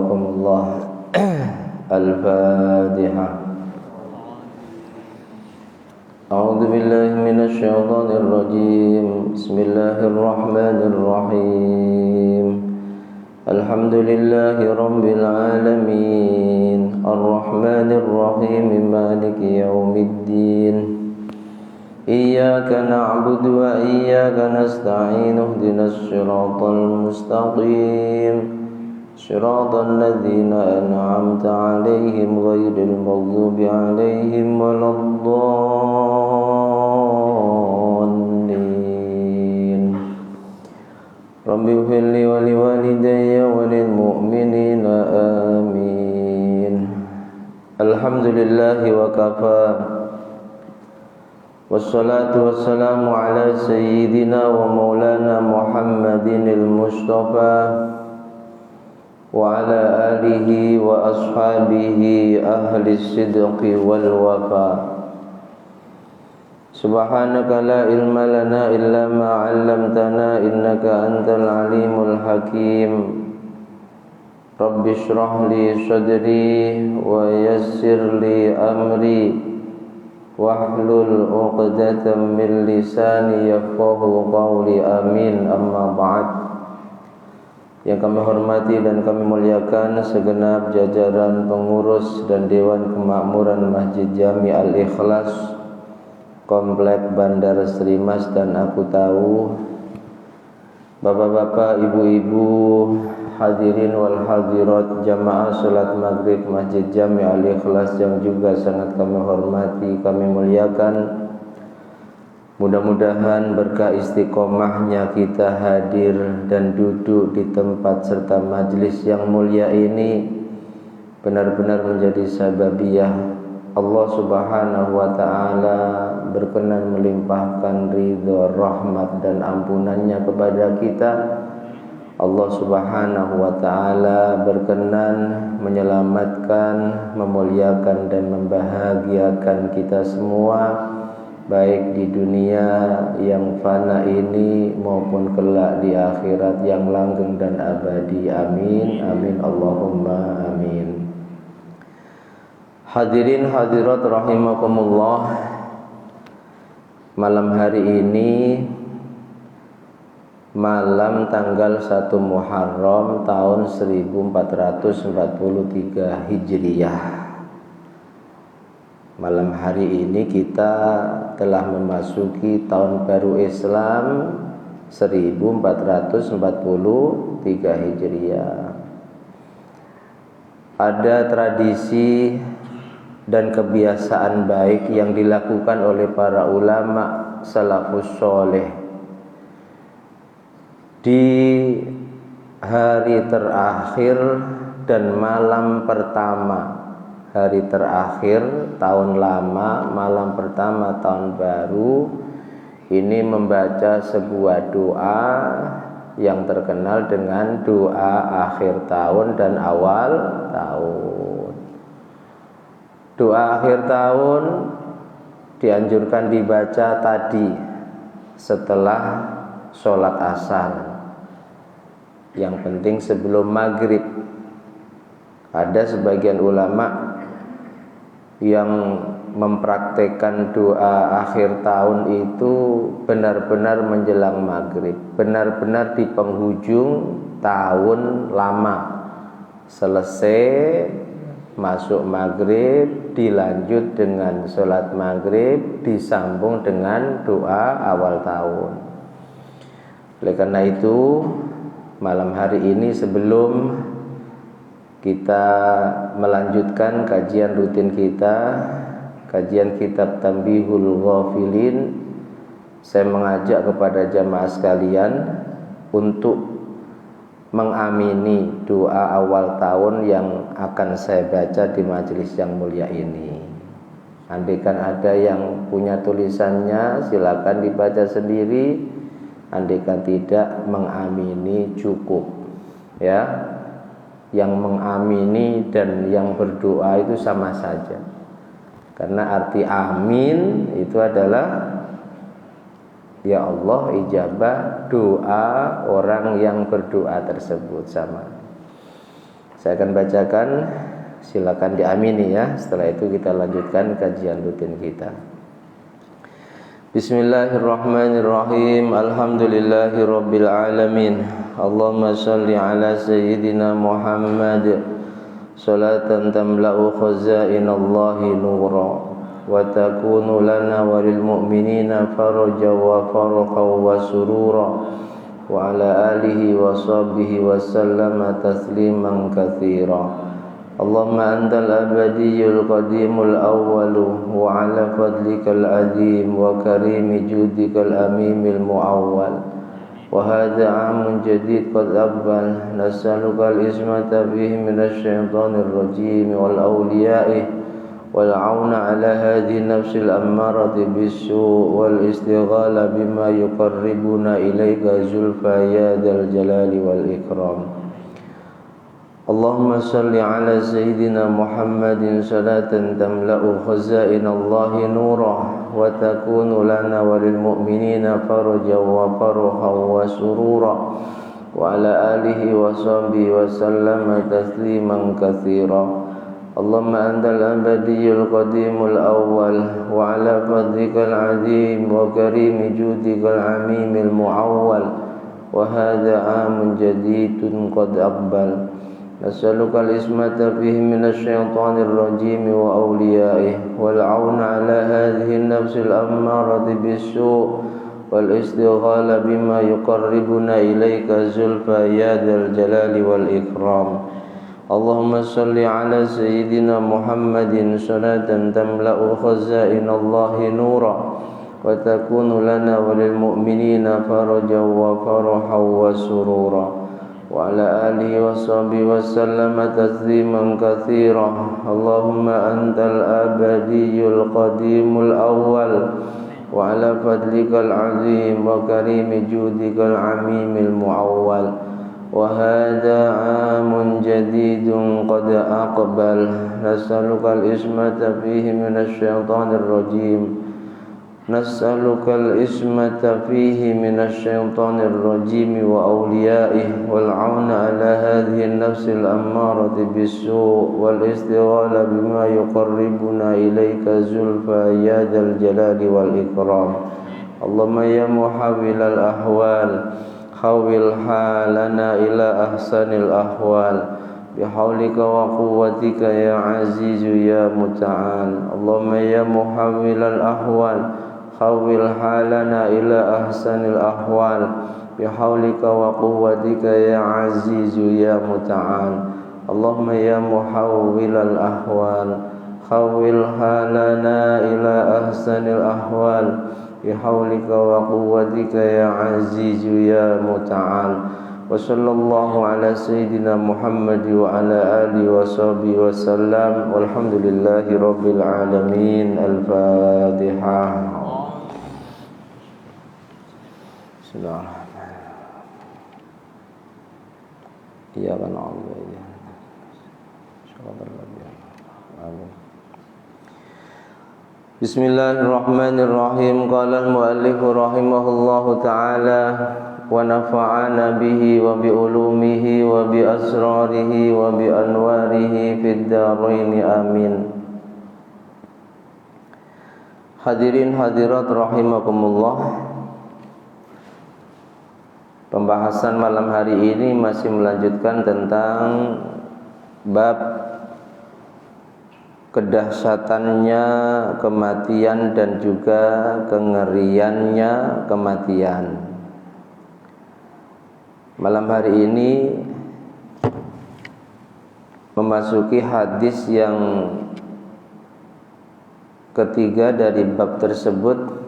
rahimakumullah. Al-Fatihah. A'udzu billahi minasy syaithanir rajim. Bismillahirrahmanirrahim. Alhamdulillahi rabbil alamin. Arrahmanir rahim. Maliki yaumiddin. Iyyaka na'budu wa iyyaka nasta'in. Ihdinas siratal mustaqim. Shiratal ladzina an'amta 'alaihim ghairil maghdubi 'alaihim waladdallin. Rabbi ighfirli wa liwalidayya wa lil mu'minina amin. Alhamdulillahi wa kafa. Wassalatu wassalamu ala sayyidina wa maulana Muhammadinil Mustafa wa ala alihi wa ashabihi ahli sidqi wal wafa. Subhanaka la ilma lana illa ma 'allamtana innaka antal alimul hakim. Rabbi shrah li sadri wa yassir li amri wahlul 'uqdatam min lisani yafqahu qawli. Amin. Amma ba'd. Yang kami hormati dan kami muliakan segenap jajaran pengurus dan Dewan Kemakmuran Masjid Jami Al-Ikhlas Komplek Bandar Sri Mas dan Aku Tahu, bapak-bapak, ibu-ibu, hadirin wal hadirat jamaah salat maghrib Masjid Jami Al-Ikhlas yang juga sangat kami hormati, kami muliakan. Mudah-mudahan berkah istiqomahnya kita hadir dan duduk di tempat serta majlis yang mulia ini benar-benar menjadi sababiyah Allah Subhanahu wa ta'ala berkenan melimpahkan ridha, rahmat dan ampunannya kepada kita. Allah Subhanahu wa ta'ala berkenan menyelamatkan, memuliakan dan membahagiakan kita semua, baik di dunia yang fana ini maupun kelak di akhirat yang langgeng dan abadi. Amin. Amin. Allahumma amin. Hadirin hadirat rahimakumullah. Malam hari ini malam tanggal 1 Muharram tahun 1443 Hijriyah. Malam hari ini kita telah memasuki tahun baru Islam 1443 Hijriah. Ada tradisi dan kebiasaan baik yang dilakukan oleh para ulama salafus soleh di hari terakhir dan malam pertama, hari terakhir tahun lama, malam pertama tahun baru, ini membaca sebuah doa yang terkenal dengan doa akhir tahun dan awal tahun. Doa akhir tahun dianjurkan dibaca tadi setelah sholat asar, yang penting sebelum maghrib. Ada sebagian ulama yang mempraktekkan doa akhir tahun itu benar-benar menjelang maghrib, benar-benar di penghujung tahun lama. Selesai masuk maghrib, dilanjut dengan sholat maghrib, disambung dengan doa awal tahun. Oleh karena itu, malam hari ini sebelum kita melanjutkan kajian rutin kita, kajian kitab Tanbihul Ghafilin, saya mengajak kepada jamaah sekalian untuk mengamini doa awal tahun yang akan saya baca di majelis yang mulia ini. Andaikan ada yang punya tulisannya, silakan dibaca sendiri. Andaikan tidak, mengamini cukup, ya. Yang mengamini dan yang berdoa itu sama saja, karena arti amin itu adalah ya Allah ijabah doa orang yang berdoa tersebut, sama. Saya akan bacakan, silakan diamini ya. Setelah itu kita lanjutkan kajian rutin kita. Bismillahirrahmanirrahim. Alhamdulillahirabbil alamin. Allahumma shalli ala sayyidina Muhammad salatan tamla'u khazainallahi nura wa takunu lana walil mu'minina faraja wa farqa wa surura wa ala alihi wa sahbihi wa sallama tasliman katsira. Allahumma antal abadiyyul qadimul awwalu wa ala fadlikal azim wa karimi judikal amimil muawwal wa hadha amun jadid qad aqbal nas'alukal ismata fihi minasyaitonir rajim wal awliya'i wal auna ala hadhihi nafsil ammarati bis-su' wal istighala bima yuqarribuna ilaika zulfa ya dzal jalali wal ikram. Allahumma salli ala sayyidina Muhammadin salatan tamla'u khazainallahi nura wa takunu lana walil mu'minina faraja wa farha wa surura wa ala alihi wa sahbihi wa sallama tasliman katsira. Allahumma antal abadiyyul qadimul awwal wa ala fadlikal azim wa karimi judikal amimil muawwal wa hadha amun jadidun qad aqbal nas'alukal ismata fihi minasyaitonir rajim wa awliya'ihi wal auna ala hadhihi nafsil ammarati bis-su' wal istighala bima yuqarribuna ilaika zulfa ya dzal jalali wal ikram. Allahumma salli ala sayyidina Muhammadin salatan tamla'u khazainallahi nura wa takunu lana walil mu'minina faraja wa farha wa surura wa ala alihi wa sahbihi wa sallama tasliman katsira. Allahumma antal abadiyyul qadimul awwal wa ala fadlikal azim wa karimi judikal amimil muawwal wa hadha amun jadidun qad aqbal nas'alukal ismata fihi minasyaitonir rajim nas'alukal ismata fihi minasyaitonir rajim wa awliya'ihi wal auna ala hadhihi nafsil ammarati bis-su' wal istighala bima yuqarribuna ilaika zulfa ya dzal jalali wal ikram. Allahumma ya muhawwilal ahwal hawil halana ila ahsanil ahwal bihaulika wa quwwatika ya azizu ya muta'al. Allahumma ya muhawwilal ahwal hawil halana ila ahsanil ahwal bihaulika wa quwwatika ya azizu ya muta'al. Allahumma ya muhawwilal ahwal hawil halana ila ahsanil ahwal bihaulika wa quwwatika ya azizu ya muta'al. Wa sallallahu ala sayyidina Muhammad wa ala alihi wa sahbihi wa sallam walhamdulillahi rabbil alamin. Al-Fatihah. Bismillahirrahmanirrahim. Iyyaka na'budu wa iyyaka nasta'in. Bismillahirrahmanirrahim. Qala al-muallif rahimahullahu ta'ala wa nafa'ana bihi wa bi ulumihi wa bi asrarihi wa bi anwarihi fid dharain amin. Hadirin hadirat rahimakumullah. Pembahasan malam hari ini masih melanjutkan tentang bab kedahsyatannya kematian dan juga kengeriannya kematian. Malam hari ini memasuki hadis yang ketiga dari bab tersebut.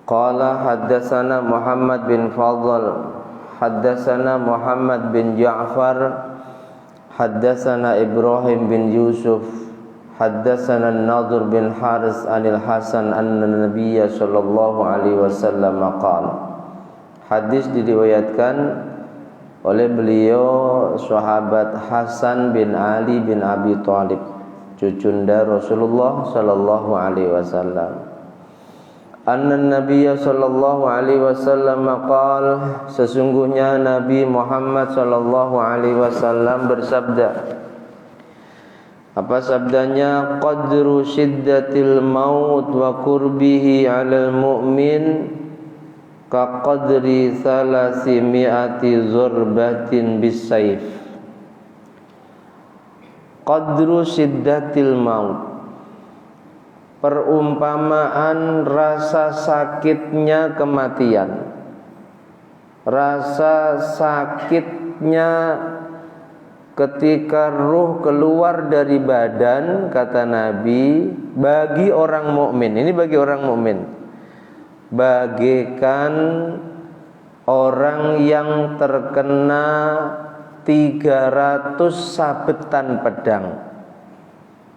Qala haddatsana Muhammad bin Fadl haddatsana Muhammad bin Ja'far haddatsana Ibrahim bin Yusuf haddatsana An-Nadhr bin Haris anil Hasan anna Nabiyya sallallahu alaihi wasallam qala. Hadis diriwayatkan oleh beliau sahabat Hasan bin Ali bin Abi Thalib, cucunda Rasulullah sallallahu alaihi wasallam. anna Nabiyya sallallahu alaihi wasallam qaal, sesungguhnya Nabi Muhammad sallallahu alaihi wasallam bersabda. Apa sabdanya? Qadru syiddatil maut wa qurbihi 'alal mu'min ka qadri 300 zurbatin bisayf. Qadru syiddatil maut, perumpamaan rasa sakitnya kematian. Rasa sakitnya ketika ruh keluar dari badan, kata Nabi, bagi orang mukmin. Ini bagi orang mukmin. Bagaikan orang yang terkena 300 sabetan pedang.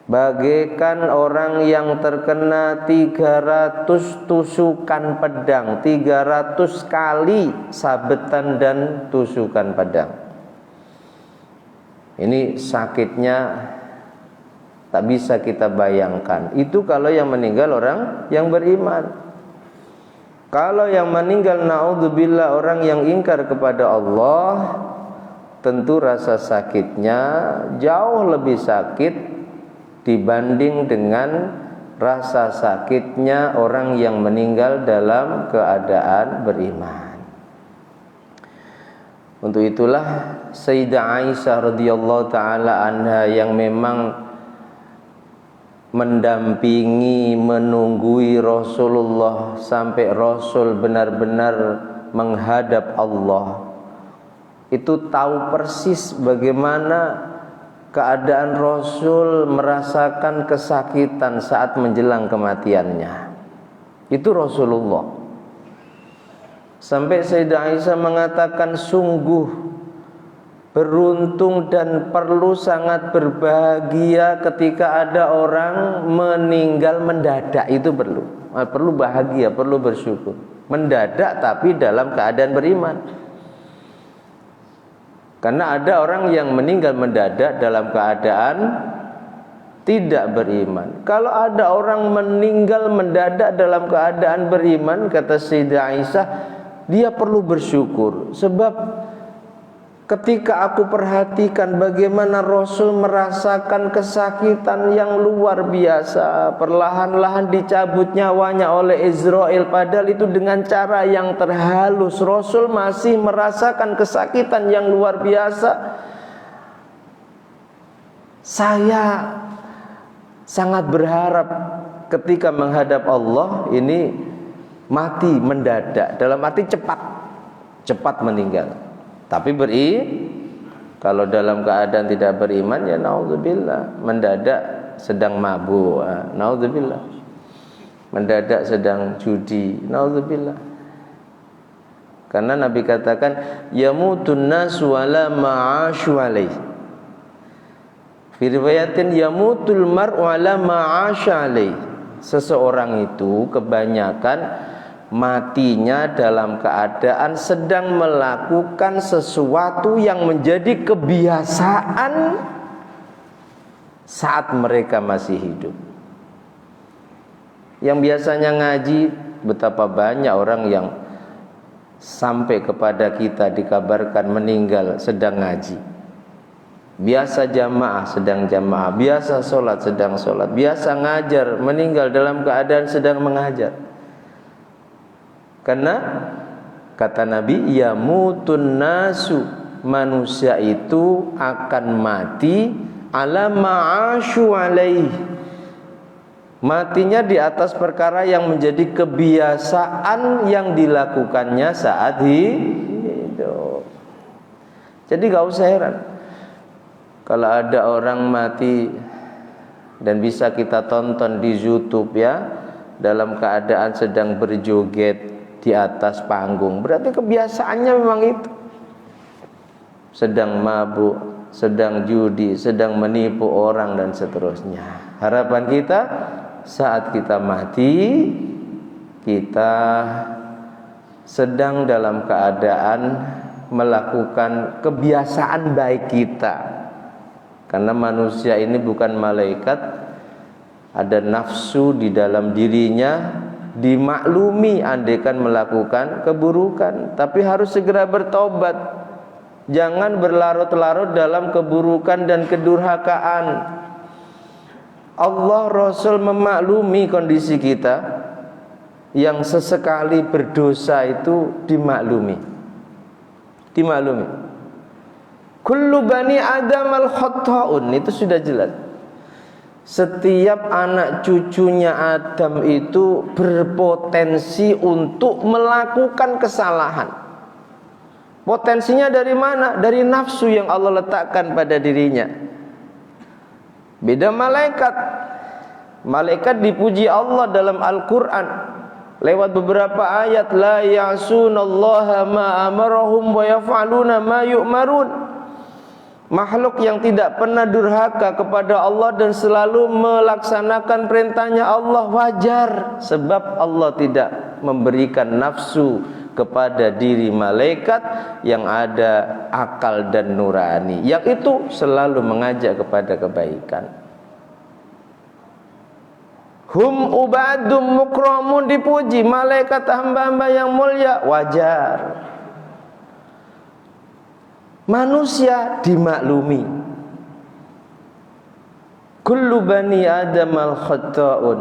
Bagaikan orang yang terkena 300 tusukan pedang, 300 kali sabetan dan tusukan pedang. Ini sakitnya tak bisa kita bayangkan. Itu kalau yang meninggal orang yang beriman. Kalau yang meninggal naudzubillah orang yang ingkar kepada Allah, tentu rasa sakitnya jauh lebih sakit dibanding dengan rasa sakitnya orang yang meninggal dalam keadaan beriman. Untuk itulah Sayyidah Aisyah radhiyallahu taala anha yang memang mendampingi, menunggui Rasulullah sampai Rasul benar-benar menghadap Allah, itu tahu persis bagaimana keadaan Rasul merasakan kesakitan saat menjelang kematiannya. Itu Rasulullah. Sampai Sayyidah Aisyah mengatakan, sungguh beruntung dan perlu sangat berbahagia ketika ada orang meninggal mendadak. Itu perlu bahagia, perlu bersyukur. Mendadak tapi dalam keadaan beriman. Karena ada orang yang meninggal mendadak dalam keadaan tidak beriman. Kalau ada orang meninggal mendadak dalam keadaan beriman, kata Sayyidah Aisyah, dia perlu bersyukur. Sebab ketika aku perhatikan bagaimana Rasul merasakan kesakitan yang luar biasa, perlahan-lahan dicabut nyawanya oleh Israel, padahal itu dengan cara yang terhalus, Rasul masih merasakan kesakitan yang luar biasa. Saya sangat berharap ketika menghadap Allah ini mati mendadak, dalam arti cepat meninggal. Tapi kalau dalam keadaan tidak beriman, ya naudzubillah, mendadak sedang mabuk, naudzubillah, mendadak sedang judi, naudzubillah. Karena Nabi katakan, yamutun nasu wala ma'asyu alaih. Fi riwayatin yamutul mar'u ala ma'asya alaih. Seseorang itu kebanyakan matinya dalam keadaan sedang melakukan sesuatu yang menjadi kebiasaan saat mereka masih hidup. Yang biasanya ngaji, betapa banyak orang yang sampai kepada kita dikabarkan meninggal sedang ngaji. Biasa jamaah sedang jamaah, biasa sholat sedang sholat, biasa ngajar meninggal dalam keadaan sedang mengajar. Karena kata Nabi, yamutun nasu, manusia itu akan mati ala ma'asyu alaih, matinya di atas perkara yang menjadi kebiasaan yang dilakukannya saat hidup. Jadi gak usah heran kalau ada orang mati, dan bisa kita tonton di YouTube ya, dalam keadaan sedang berjoget di atas panggung. Berarti kebiasaannya memang itu. Sedang mabuk, sedang judi, sedang menipu orang dan seterusnya. Harapan kita saat kita mati, kita sedang dalam keadaan melakukan kebiasaan baik kita. Karena manusia ini bukan malaikat, ada nafsu di dalam dirinya, dimaklumi andaikan melakukan keburukan, tapi harus segera bertobat. Jangan berlarut-larut dalam keburukan dan kedurhakaan. Allah Rasul memaklumi kondisi kita yang sesekali berdosa itu dimaklumi. Kullu bani Adam al-khatta'un, itu sudah jelas. Setiap anak cucunya Adam itu berpotensi untuk melakukan kesalahan. Potensinya dari mana? Dari nafsu yang Allah letakkan pada dirinya. Beda malaikat. Malaikat dipuji Allah dalam Al-Quran lewat beberapa ayat. La ya'sunallaha ma amarahum wa yaf'aluna ma yu'marun. Makhluk yang tidak pernah durhaka kepada Allah dan selalu melaksanakan perintahnya Allah wajar, sebab Allah tidak memberikan nafsu kepada diri malaikat yang ada akal dan nurani, yang itu selalu mengajak kepada kebaikan. Hum ubadum mukramun, dipuji malaikat hamba-hamba yang mulia, wajar. Manusia dimaklumi. Kullu bani Adam al-khatta'un.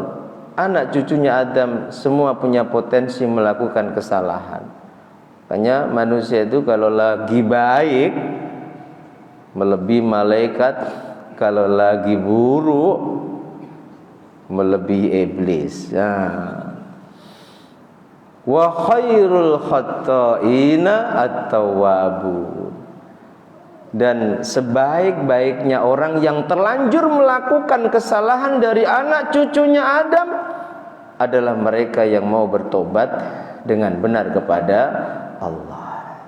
Anak cucunya Adam semua punya potensi melakukan kesalahan. Makanya manusia itu kalau lagi baik melebihi malaikat, kalau lagi buruk melebihi iblis. Wa khairul khatta'ina at-tawwabun. Dan sebaik-baiknya orang yang terlanjur melakukan kesalahan dari anak cucunya Adam adalah mereka yang mau bertobat dengan benar kepada Allah.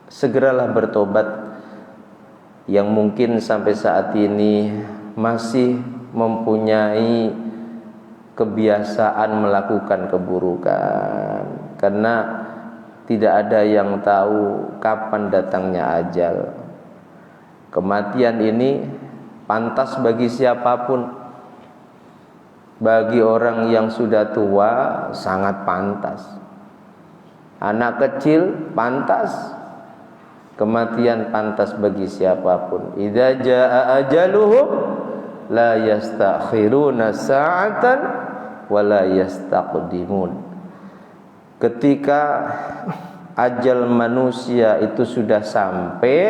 Segeralah bertobat yang mungkin sampai saat ini masih mempunyai kebiasaan melakukan keburukan, karena tidak ada yang tahu kapan datangnya ajal. Kematian ini pantas bagi siapapun. Bagi orang yang sudah tua sangat pantas. Anak kecil pantas. Kematian pantas bagi siapapun. Idza jaa ajaluhum la yastakhiruna sa'atan wa la yastaqdimun. Ketika ajal manusia itu sudah sampai,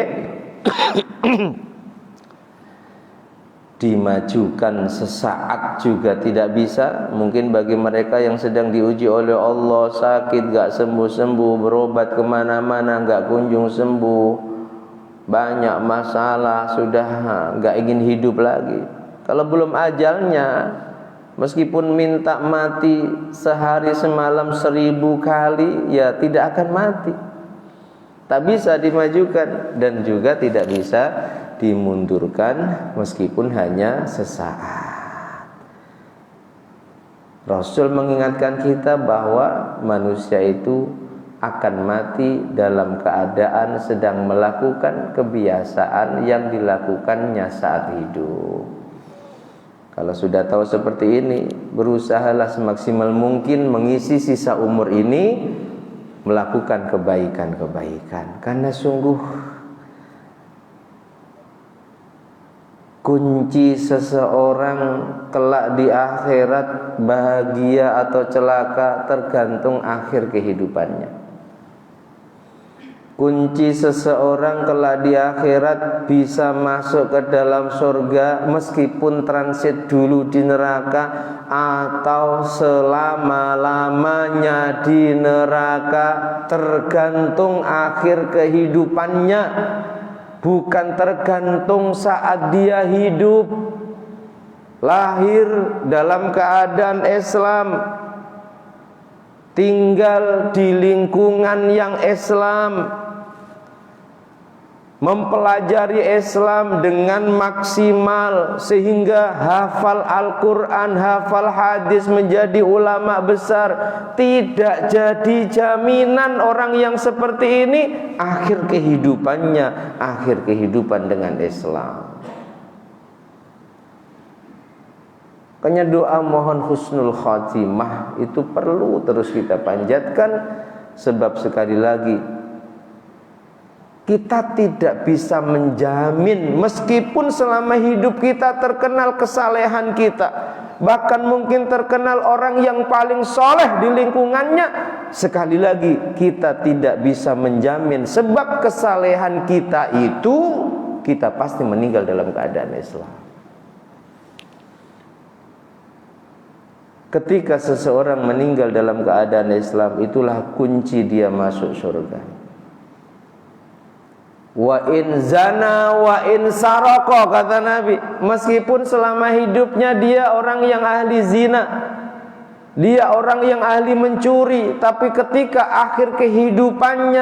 dimajukan sesaat juga tidak bisa. Mungkin bagi mereka yang sedang diuji oleh Allah, sakit gak sembuh-sembuh, berobat kemana-mana gak kunjung sembuh, banyak masalah, sudah gak ingin hidup lagi. Kalau belum ajalnya, meskipun minta mati sehari semalam 1000 kali, ya tidak akan mati. Tak bisa dimajukan dan juga tidak bisa dimundurkan meskipun hanya sesaat. Rasul mengingatkan kita bahwa manusia itu akan mati dalam keadaan sedang melakukan kebiasaan yang dilakukannya saat hidup. Kalau sudah tahu seperti ini, berusahalah semaksimal mungkin mengisi sisa umur ini melakukan kebaikan-kebaikan, karena sungguh kunci seseorang kelak di akhirat bahagia atau celaka tergantung akhir kehidupannya. Kunci seseorang kelak di akhirat bisa masuk ke dalam surga meskipun transit dulu di neraka atau selama-lamanya di neraka, tergantung akhir kehidupannya, bukan tergantung saat dia hidup. Lahir dalam keadaan Islam, tinggal di lingkungan yang Islam, mempelajari Islam dengan maksimal sehingga hafal Al-Quran, hafal hadis, menjadi ulama besar, tidak jadi jaminan orang yang seperti ini akhir kehidupannya akhir kehidupan dengan Islam. Makanya doa mohon husnul khatimah itu perlu terus kita panjatkan, sebab sekali lagi kita tidak bisa menjamin, meskipun selama hidup kita terkenal kesalehan kita, bahkan mungkin terkenal orang yang paling soleh di lingkungannya, sekali lagi kita tidak bisa menjamin, sebab kesalehan kita itu kita pasti meninggal dalam keadaan Islam. Ketika seseorang meninggal dalam keadaan Islam, itulah kunci dia masuk surga. Wa in zana wa in saroko, kata Nabi, meskipun selama hidupnya dia orang yang ahli zina, dia orang yang ahli mencuri, tapi ketika akhir kehidupan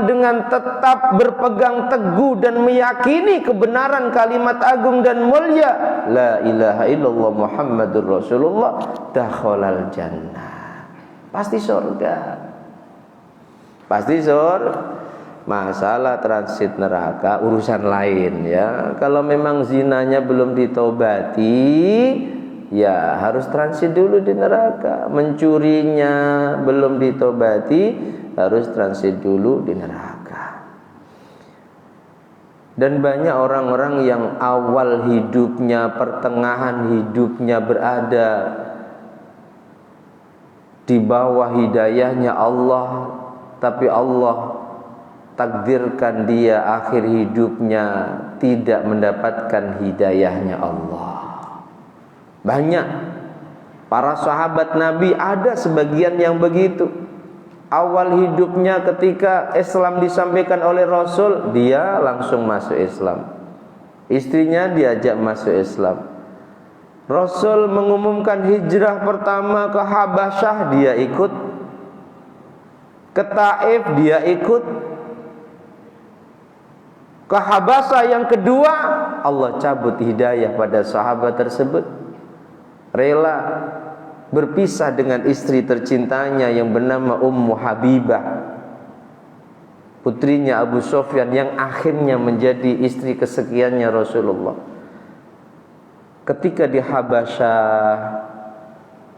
dengan tetap berpegang teguh dan meyakini kebenaran kalimat agung dan mulia, la ilaha illallah Muhammadur Rasulullah, dakhalal jannah, pasti surga. Pasti surga. Masalah transit neraka urusan lain ya. Kalau memang zinanya belum ditobati, ya harus transit dulu di neraka. Mencurinya belum ditobati, harus transit dulu di neraka. Dan banyak orang-orang yang awal hidupnya, pertengahan hidupnya berada di bawah hidayahnya Allah, tapi Allah takdirkan dia akhir hidupnya tidak mendapatkan hidayahnya Allah. Banyak para sahabat Nabi ada sebagian yang begitu. Awal hidupnya ketika Islam disampaikan oleh Rasul, dia langsung masuk Islam. Istrinya diajak masuk Islam. Rasul mengumumkan hijrah pertama ke Habasyah, dia ikut. Ke Taif dia ikut. Ke Habasyah yang kedua, Allah cabut hidayah pada sahabat tersebut. Rela berpisah dengan istri tercintanya yang bernama Ummu Habibah, putrinya Abu Sufyan, yang akhirnya menjadi istri kesekiannya Rasulullah. Ketika di Habasyah,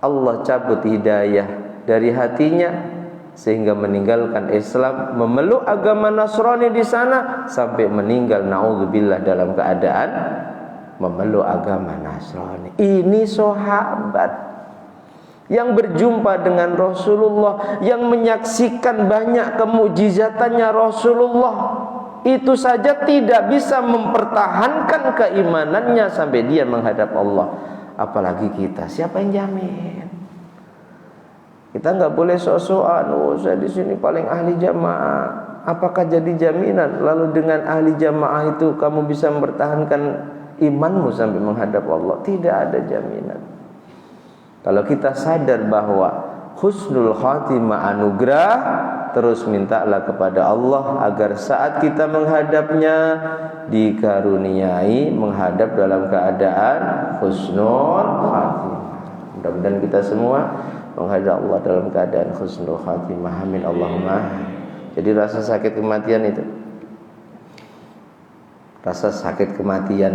Allah cabut hidayah dari hatinya sehingga meninggalkan Islam, memeluk agama Nasrani di sana sampai meninggal, naudzubillah, dalam keadaan memeluk agama Nasrani. Ini sahabat yang berjumpa dengan Rasulullah, yang menyaksikan banyak kemukjizatannya Rasulullah, itu saja tidak bisa mempertahankan keimanannya sampai dia menghadap Allah. Apalagi kita, siapa yang jamin? Kita nggak boleh sok-sokan, oh saya di sini paling ahli jamaah. Apakah jadi jaminan lalu dengan ahli jamaah itu kamu bisa mempertahankan imanmu sampai menghadap Allah? Tidak ada jaminan. Kalau kita sadar bahwa husnul khatimah anugerah, terus mintalah kepada Allah agar saat kita menghadapnya dikaruniai menghadap dalam keadaan husnul khatimah. Mudah-mudahan kita semua menghadap Allah dalam keadaan husnul khatimah. Amin Allahumma. Jadi rasa sakit kematian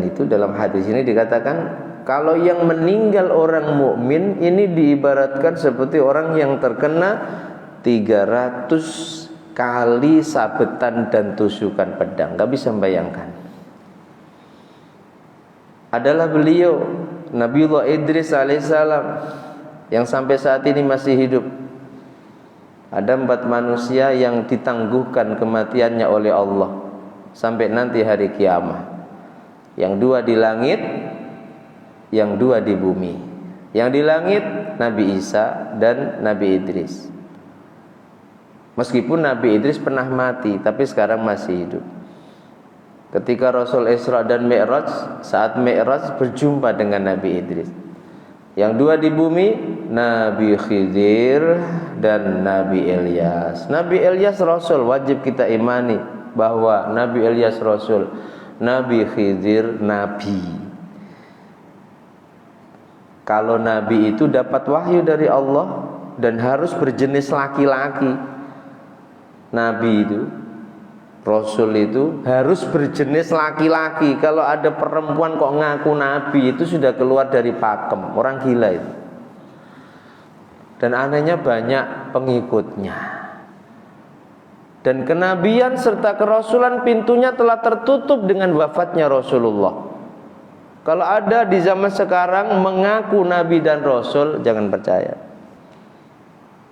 itu, dalam hadis ini dikatakan, kalau yang meninggal orang mukmin ini diibaratkan seperti orang yang terkena 300 kali sabetan dan tusukan pedang. Gak bisa membayangkan. Adalah beliau Nabiullah Idris alaihissalam yang sampai saat ini masih hidup. Ada 4 manusia yang ditangguhkan kematiannya oleh Allah sampai nanti hari kiamat. Yang 2 di langit, yang 2 di bumi. Yang di langit Nabi Isa dan Nabi Idris. Meskipun Nabi Idris pernah mati, tapi sekarang masih hidup. Ketika Rasul Isra dan Mi'raj, saat Mi'raj berjumpa dengan Nabi Idris. Yang 2 di bumi, Nabi Khidir dan Nabi Ilyas. Nabi Ilyas Rasul, wajib kita imani bahwa Nabi Ilyas Rasul, Nabi Khidir Nabi. Kalau Nabi itu dapat wahyu dari Allah dan harus berjenis laki-laki. Nabi Rasul itu harus berjenis laki-laki. Kalau ada perempuan kok ngaku nabi, itu sudah keluar dari pakem, orang gila itu. Dan anehnya banyak pengikutnya. Dan kenabian serta kerasulan pintunya telah tertutup dengan wafatnya Rasulullah. Kalau ada di zaman sekarang mengaku nabi dan rasul, jangan percaya.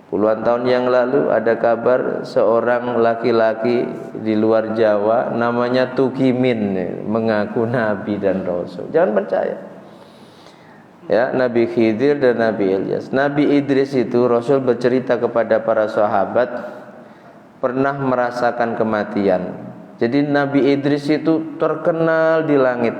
Puluhan tahun yang lalu ada kabar seorang laki-laki di luar Jawa namanya Tukimin mengaku nabi dan rasul. Jangan percaya. Ya, Nabi Khidir dan Nabi Ilyas. Nabi Idris itu Rasul bercerita kepada para sahabat pernah merasakan kematian. Jadi Nabi Idris itu terkenal di langit,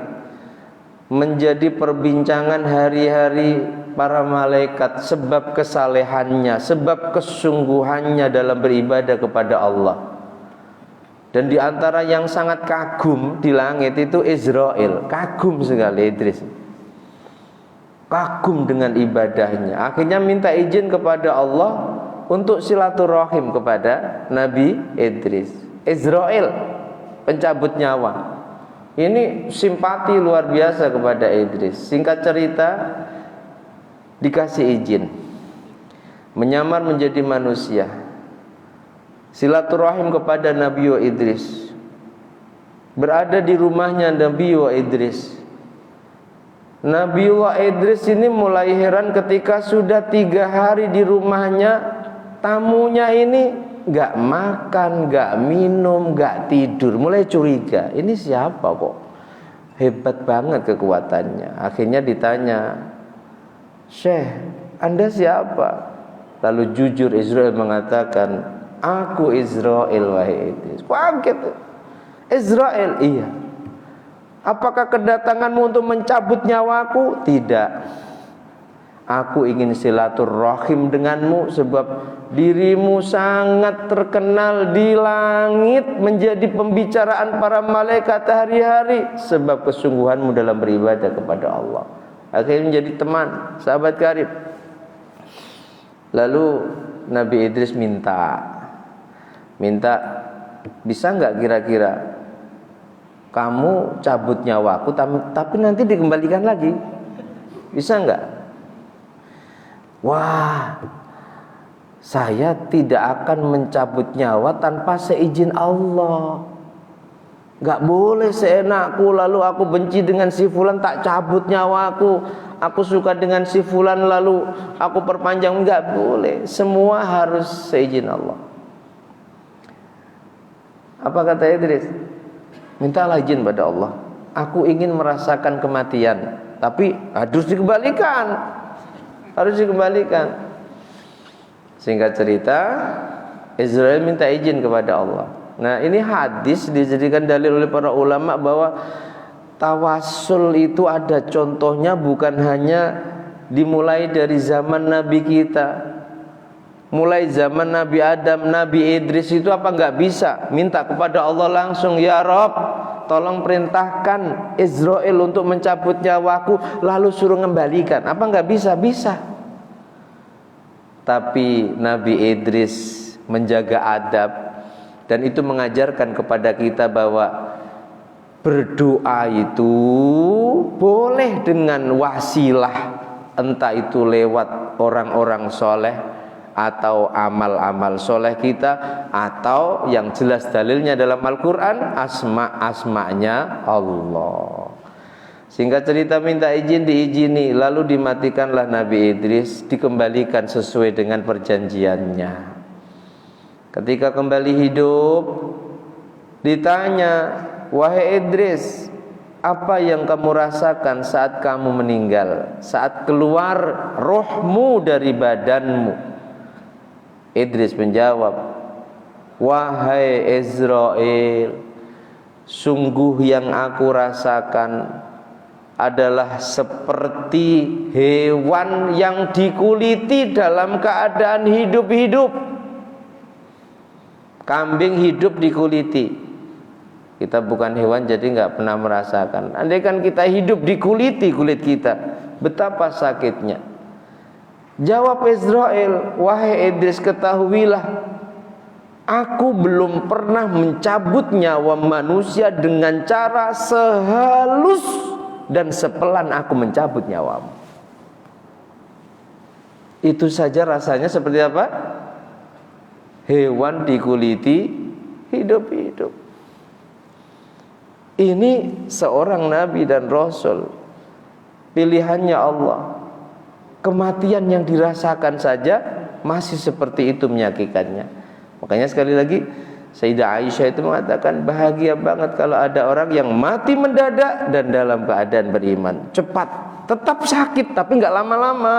menjadi perbincangan hari-hari para malaikat sebab kesalehannya, sebab kesungguhannya dalam beribadah kepada Allah. Dan di antara yang sangat kagum di langit itu Israel, kagum sekali Idris, kagum dengan ibadahnya. Akhirnya minta izin kepada Allah untuk silaturahim kepada Nabi Idris. Israel, pencabut nyawa, ini simpati luar biasa kepada Idris. Singkat cerita, dikasih izin menyamar menjadi manusia, silaturahim kepada Nabi Idris, berada di rumahnya Nabi Idris. Nabiullah Idris ini mulai heran ketika sudah 3 hari di rumahnya, tamunya ini gak makan, gak minum, gak tidur. Mulai curiga, ini siapa kok hebat banget kekuatannya. Akhirnya ditanya, Syekh, Anda siapa? Lalu jujur Israel mengatakan, aku Israel wahai Idris. Kaget. Israel, iya. Apakah kedatanganmu untuk mencabut nyawaku? Tidak. Aku ingin silaturahim denganmu sebab dirimu sangat terkenal di langit, menjadi pembicaraan para malaikat hari-hari sebab kesungguhanmu dalam beribadah kepada Allah. Akhirnya menjadi teman, sahabat karib. Lalu Nabi Idris minta, bisa nggak kira-kira kamu cabut nyawaku tapi nanti dikembalikan lagi, bisa nggak? Wah, saya tidak akan mencabut nyawa tanpa seizin Allah. Gak boleh seenakku, lalu aku benci dengan si fulan tak cabut nyawaku. Aku suka dengan si fulan lalu aku perpanjang, gak boleh. Semua harus seizin Allah. Apa kata Idris? Mintalah izin pada Allah. Aku ingin merasakan kematian, tapi harus dikembalikan. Harus dikembalikan. Singkat cerita, Israel minta izin kepada Allah. Nah, ini hadis dijadikan dalil oleh para ulama bahwa tawassul itu ada contohnya, bukan hanya dimulai dari zaman Nabi kita. Mulai zaman Nabi Adam, Nabi Idris itu apa enggak bisa minta kepada Allah langsung, ya Rob, tolong perintahkan Israel untuk mencabut nyawaku, lalu suruh ngembalikan. Apa enggak bisa? Bisa. Tapi Nabi Idris menjaga adab, dan itu mengajarkan kepada kita bahwa berdoa itu boleh dengan wasilah, entah itu lewat orang-orang soleh atau amal-amal soleh kita, atau yang jelas dalilnya dalam Al-Quran, asma-asmanya Allah. Singkat cerita, minta izin diizini, lalu dimatikanlah Nabi Idris, dikembalikan sesuai dengan perjanjiannya. Ketika kembali hidup, ditanya, wahai Idris, apa yang kamu rasakan saat kamu meninggal, saat keluar rohmu dari badanmu? Idris menjawab, wahai Israel, sungguh yang aku rasakan adalah seperti hewan yang dikuliti dalam keadaan hidup-hidup. Kambing hidup dikuliti. Kita bukan hewan jadi nggak pernah merasakan. Andai kan kita hidup dikuliti kulit kita, betapa sakitnya. Jawab Israel, wahai Idris, ketahuilah Aku belum pernah mencabut nyawa manusia dengan cara sehalus dan sepelan aku mencabut nyawamu. Itu saja rasanya seperti apa? Hewan dikuliti hidup-hidup. Ini seorang nabi dan rasul, pilihannya Allah. Kematian yang dirasakan saja masih seperti itu menyakitkannya. Makanya sekali lagi Sayyidah Aisyah itu mengatakan, bahagia banget kalau ada orang yang mati mendadak dan dalam keadaan beriman. Cepat, tetap sakit tapi nggak lama-lama.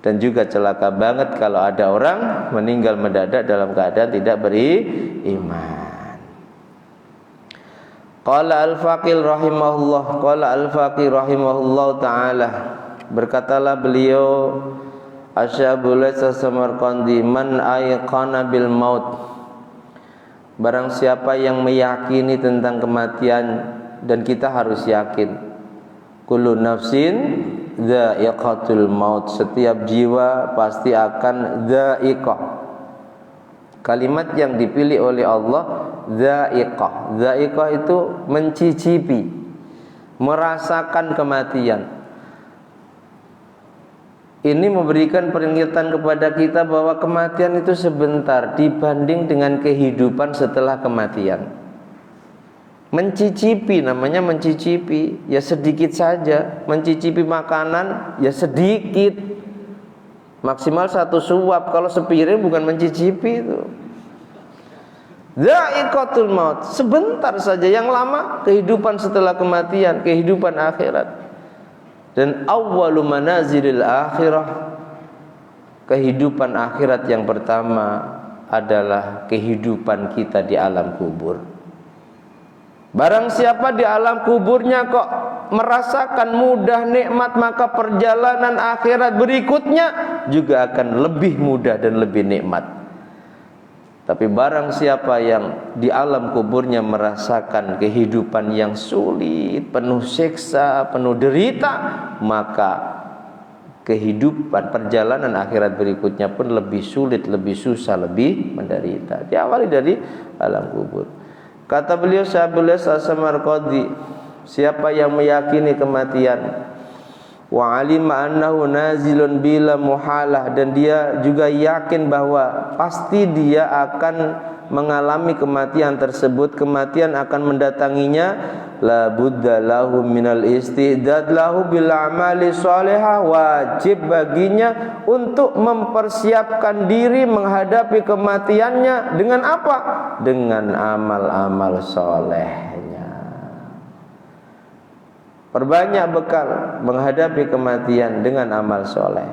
Dan juga celaka banget kalau ada orang meninggal mendadak dalam keadaan tidak beriman. Qala al-Faqih rahimahullah ta'ala, berkatalah beliau Asyabul Samarqandi, man ayqana bil maut, barang siapa yang meyakini tentang kematian, dan kita harus yakin, kullu nafsin dha'iqatul maut, setiap jiwa pasti akan dha'iqah. Kalimat yang dipilih oleh Allah dha'iqah. Dha'iqah itu mencicipi, merasakan kematian. Ini memberikan peringatan kepada kita bahwa kematian itu sebentar dibanding dengan kehidupan setelah kematian. Mencicipi, namanya mencicipi, ya sedikit saja. Mencicipi makanan, ya sedikit, maksimal 1 suap. Kalau sepiring bukan mencicipi itu. Dha'iqatul maut, sebentar saja. Yang lama kehidupan setelah kematian, kehidupan akhirat. Dan awwalu manazilil akhirah, kehidupan akhirat yang pertama adalah kehidupan kita di alam kubur. Barang siapa di alam kuburnya kok merasakan mudah nikmat, maka perjalanan akhirat berikutnya juga akan lebih mudah dan lebih nikmat. Tapi barang siapa yang di alam kuburnya merasakan kehidupan yang sulit, penuh siksa, penuh derita, maka kehidupan perjalanan akhirat berikutnya pun lebih sulit, lebih susah, lebih menderita. Diawali dari alam kubur. Kata beliau Syabul Samarqandi, siapa yang meyakini kematian, wa alima annahu nazilun bila muhalah, dan dia juga yakin bahwa pasti dia akan mengalami kematian tersebut, kematian akan mendatanginya, la budda lahu minal istidad lahu bil amali shalihah, wajib baginya untuk mempersiapkan diri menghadapi kematiannya dengan apa? Dengan amal-amal soleh. Perbanyak bekal menghadapi kematian dengan amal soleh.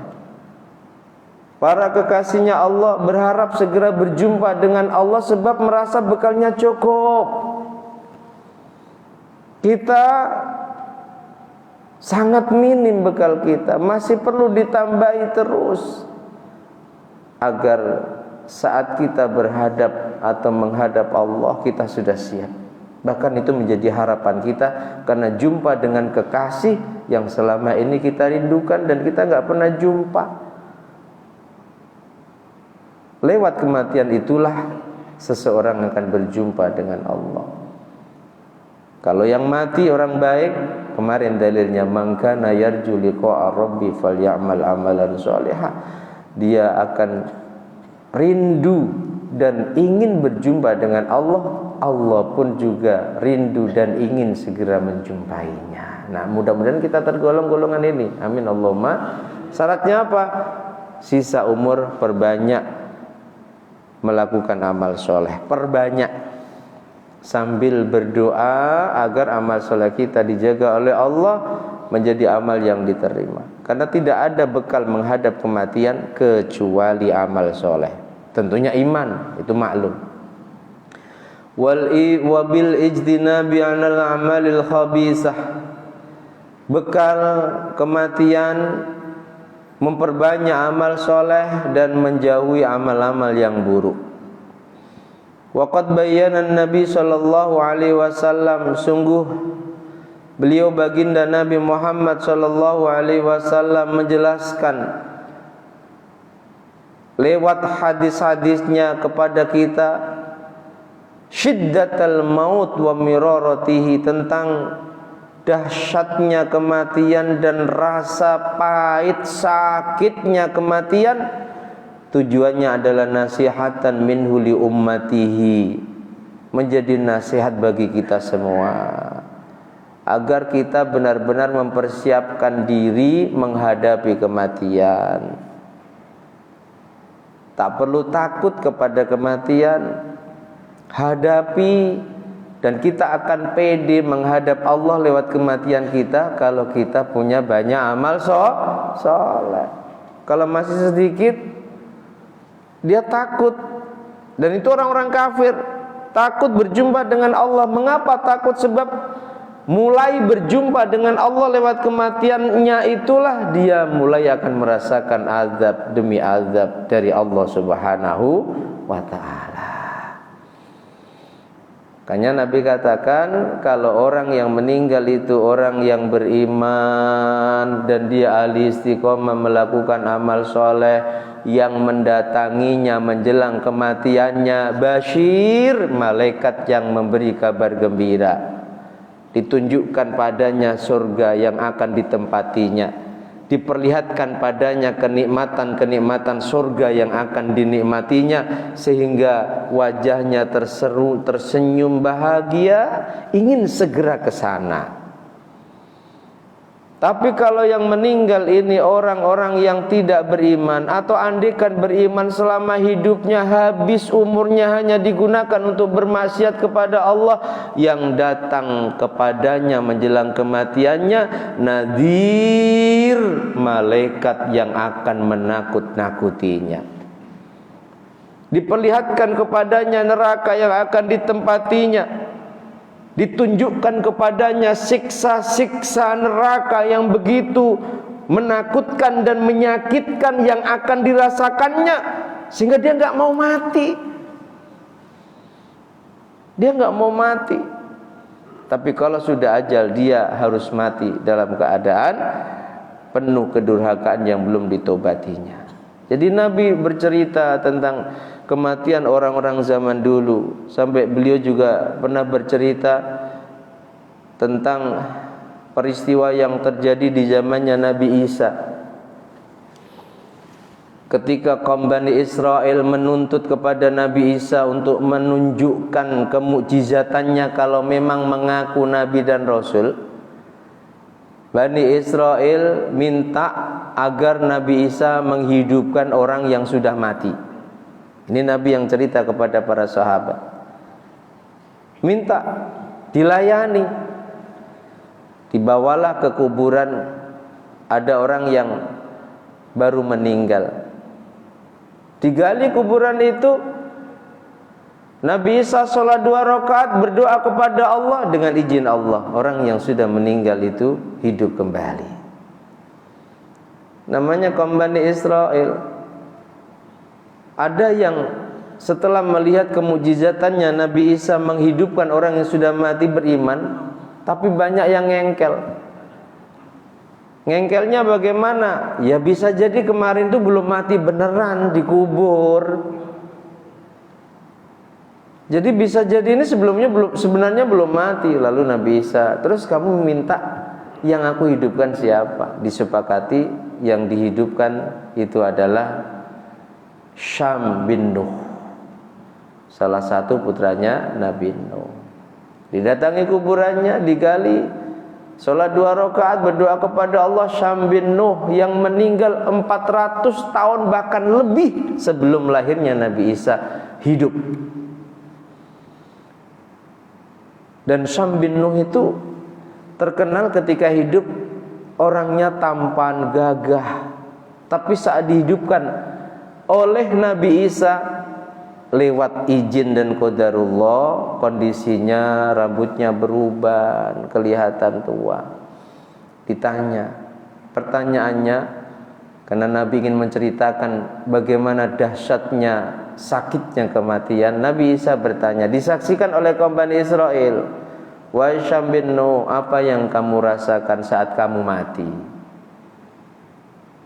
Para kekasihnya Allah berharap segera berjumpa dengan Allah sebab merasa bekalnya cukup. Kita sangat minim bekal kita, masih perlu ditambahi terus agar saat kita berhadap atau menghadap Allah kita sudah siap. Bahkan itu menjadi harapan kita, karena jumpa dengan kekasih yang selama ini kita rindukan dan kita nggak pernah jumpa. Lewat kematian itulah seseorang akan berjumpa dengan Allah. Kalau yang mati orang baik, kemarin dalilnya man kana yarju liqa'a rabbi falyamal amalan shalihah. Dia akan rindu dan ingin berjumpa dengan Allah. Allah pun juga rindu dan ingin segera menjumpainya. Nah, mudah-mudahan kita tergolong golongan ini. Amin Allahumma. Syaratnya apa? Sisa umur perbanyak melakukan amal soleh, perbanyak, sambil berdoa agar amal soleh kita dijaga oleh Allah menjadi amal yang diterima. Karena tidak ada bekal menghadap kematian kecuali amal soleh. Tentunya iman, itu maklum. Wabil ijtinabi anil amalil khabisah, bekal kematian memperbanyak amal soleh dan menjauhi amal-amal yang buruk. Waqad bayyana Nabi sallallahu alaihi wasallam, sungguh beliau baginda Nabi Muhammad sallallahu alaihi wasallam menjelaskan lewat hadis-hadisnya kepada kita syiddatal maut wa miraratihi, tentang dahsyatnya kematian dan rasa pahit sakitnya kematian. Tujuannya adalah nasihatan minhu li ummatihi, menjadi nasihat bagi kita semua, agar kita benar-benar mempersiapkan diri menghadapi kematian. Tak perlu takut kepada kematian, hadapi, dan kita akan pede menghadap Allah lewat kematian kita kalau kita punya banyak amal soleh. Kalau masih sedikit, dia takut. Dan itu orang-orang kafir, takut berjumpa dengan Allah. Mengapa takut? Sebab mulai berjumpa dengan Allah lewat kematiannya itulah dia mulai akan merasakan azab demi azab dari Allah Subhanahu wa ta'ala. Makanya Nabi katakan, kalau orang yang meninggal itu orang yang beriman dan dia ahli istiqomah melakukan amal soleh, yang mendatanginya menjelang kematiannya basyir, malaikat yang memberi kabar gembira, ditunjukkan padanya surga yang akan ditempatinya, diperlihatkan padanya kenikmatan-kenikmatan surga yang akan dinikmatinya, sehingga wajahnya tersenyum bahagia, ingin segera ke sana. Tapi kalau yang meninggal ini orang-orang yang tidak beriman, atau andikan beriman selama hidupnya, habis umurnya hanya digunakan untuk bermaksiat kepada Allah, yang datang kepadanya menjelang kematiannya nadhir, malaikat yang akan menakut-nakutinya. Diperlihatkan kepadanya neraka yang akan ditempatinya, ditunjukkan kepadanya siksa-siksa neraka yang begitu menakutkan dan menyakitkan yang akan dirasakannya, sehingga dia nggak mau mati. Dia nggak mau mati. Tapi kalau sudah ajal, dia harus mati dalam keadaan penuh kedurhakaan yang belum ditobatinya. Jadi Nabi bercerita tentang kematian orang-orang zaman dulu, sampai beliau juga pernah bercerita tentang peristiwa yang terjadi di zamannya Nabi Isa, ketika kaum Bani Israel menuntut kepada Nabi Isa untuk menunjukkan kemukjizatannya kalau memang mengaku Nabi dan Rasul. Bani Israel minta agar Nabi Isa menghidupkan orang yang sudah mati. Ini Nabi yang cerita kepada para sahabat. Minta, dilayani. Dibawalah ke kuburan, ada orang yang baru meninggal. Digali kuburan itu, Nabi Isa sholat 2 rakaat, berdoa kepada Allah. Dengan izin Allah, orang yang sudah meninggal itu hidup kembali. Namanya kaum Bani Israel. Ada yang setelah melihat kemujizatannya Nabi Isa menghidupkan orang yang sudah mati beriman, tapi banyak yang ngengkel. Ngengkelnya bagaimana? Ya bisa jadi kemarin itu belum mati beneran, dikubur. Jadi bisa jadi ini sebenarnya belum mati. Lalu Nabi Isa, terus kamu minta yang aku hidupkan siapa? Disepakati yang dihidupkan itu adalah Syam bin Nuh, salah satu putranya Nabi Nuh. Didatangi kuburannya, digali, sholat 2 rakaat, berdoa kepada Allah. Syam bin Nuh yang meninggal 400 tahun bahkan lebih sebelum lahirnya Nabi Isa hidup. Dan Syam bin Nuh itu terkenal ketika hidup orangnya tampan, gagah. Tapi saat dihidupkan oleh Nabi Isa lewat izin dan qadarullah, kondisinya rambutnya berubah, kelihatan tua. Ditanya, pertanyaannya, karena Nabi ingin menceritakan bagaimana dahsyatnya, sakitnya kematian, Nabi Isa bertanya, disaksikan oleh kaum Bani Israel, "Wahai Syam bin Nuh, apa yang kamu rasakan saat kamu mati?"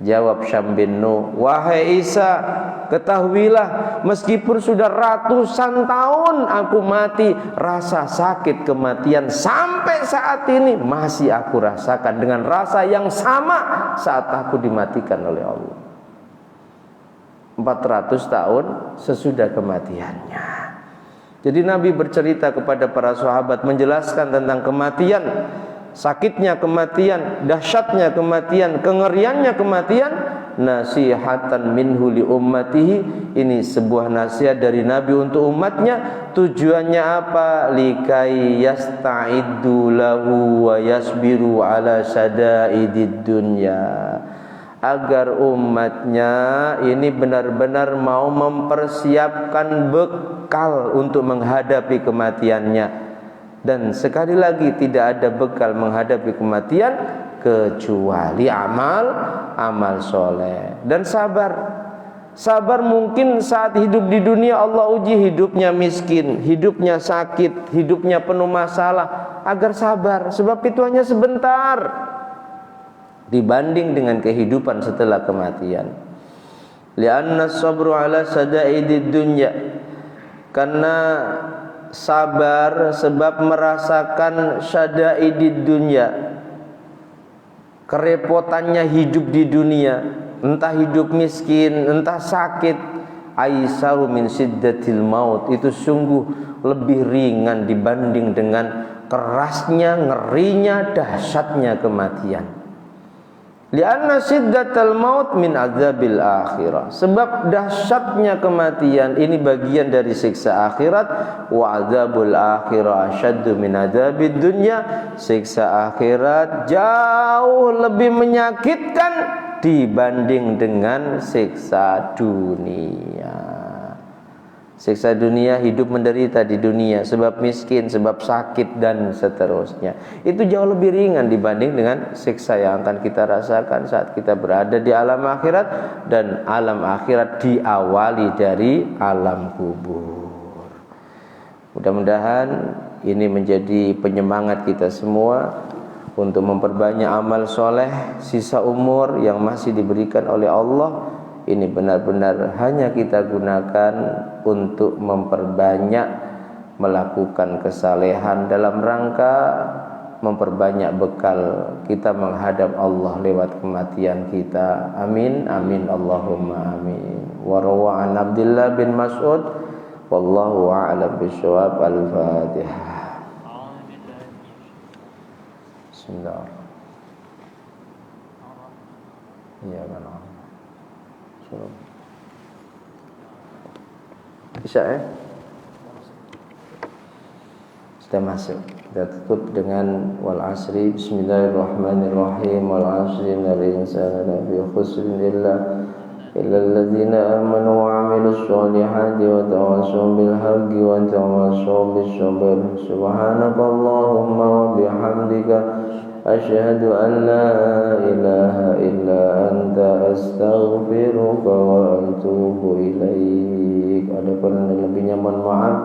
Jawab Syam bin Nuh, "Wahai Isa, ketahuilah meskipun sudah ratusan tahun aku mati, rasa sakit kematian sampai saat ini masih aku rasakan dengan rasa yang sama saat aku dimatikan oleh Allah. 400 tahun sesudah kematiannya. Jadi Nabi bercerita kepada para sahabat, menjelaskan tentang kematian, sakitnya kematian, dahsyatnya kematian, kengeriannya kematian. Nasihatan minhu li ummatihi, ini sebuah nasihat dari Nabi untuk umatnya. Tujuannya apa? Likai yasta'iddu lahu wa yasbiru ala sadaidid dunya, agar umatnya ini benar-benar mau mempersiapkan bekal untuk menghadapi kematiannya. Dan sekali lagi tidak ada bekal menghadapi kematian kecuali amal soleh dan sabar. Sabar mungkin saat hidup di dunia Allah uji hidupnya miskin, hidupnya sakit, hidupnya penuh masalah, agar sabar sebab itu hanya sebentar dibanding dengan kehidupan setelah kematian. Li'anna sabru ala sadaidid dunya, karena sabar sebab merasakan sadaidid dunya, kerepotannya hidup di dunia, entah hidup miskin, entah sakit, aisaru min siddatil maut, itu sungguh lebih ringan dibanding dengan kerasnya, ngerinya, dahsyatnya kematian. Lianna siddatal maut min azabil akhirah, sebab dahsyatnya kematian ini bagian dari siksa akhirat. Wa azabul akhirah asyaddu min azabid dunya, siksa akhirat jauh lebih menyakitkan dibanding dengan siksa dunia. Siksa dunia, hidup menderita di dunia sebab miskin, sebab sakit dan seterusnya, itu jauh lebih ringan dibanding dengan siksa yang akan kita rasakan saat kita berada di alam akhirat. Dan alam akhirat diawali dari alam kubur. Mudah-mudahan ini menjadi penyemangat kita semua untuk memperbanyak amal soleh. Sisa umur yang masih diberikan oleh Allah ini benar-benar hanya kita gunakan untuk memperbanyak melakukan kesalehan dalam rangka memperbanyak bekal kita menghadap Allah lewat kematian kita. Amin amin Allahumma amin. Wa rawa an Abdullah bin Mas'ud wallahu a'lam bishawab. Al-Fatihah. Bismillah. Ya Allah. Bisa sudah masuk. Kita tutup dengan wal asri. Bismillahirrahmanirrahim. Wal asri innal insana lafi khusrin illa alladzina amanu wa 'amilus solihati wa tawassaw bil haqqi wa tawassaw bis sabr. Subhanakallahumma wa bihamdika asyhadu an la ilaha illa anta astaghfiruka wa atubu ilaik. Adapun lebihnya mohon maaf.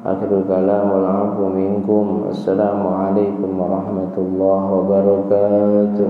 Akhirul kalam wal 'afwu minkum. Assalamualaikum warahmatullahi wabarakatuh.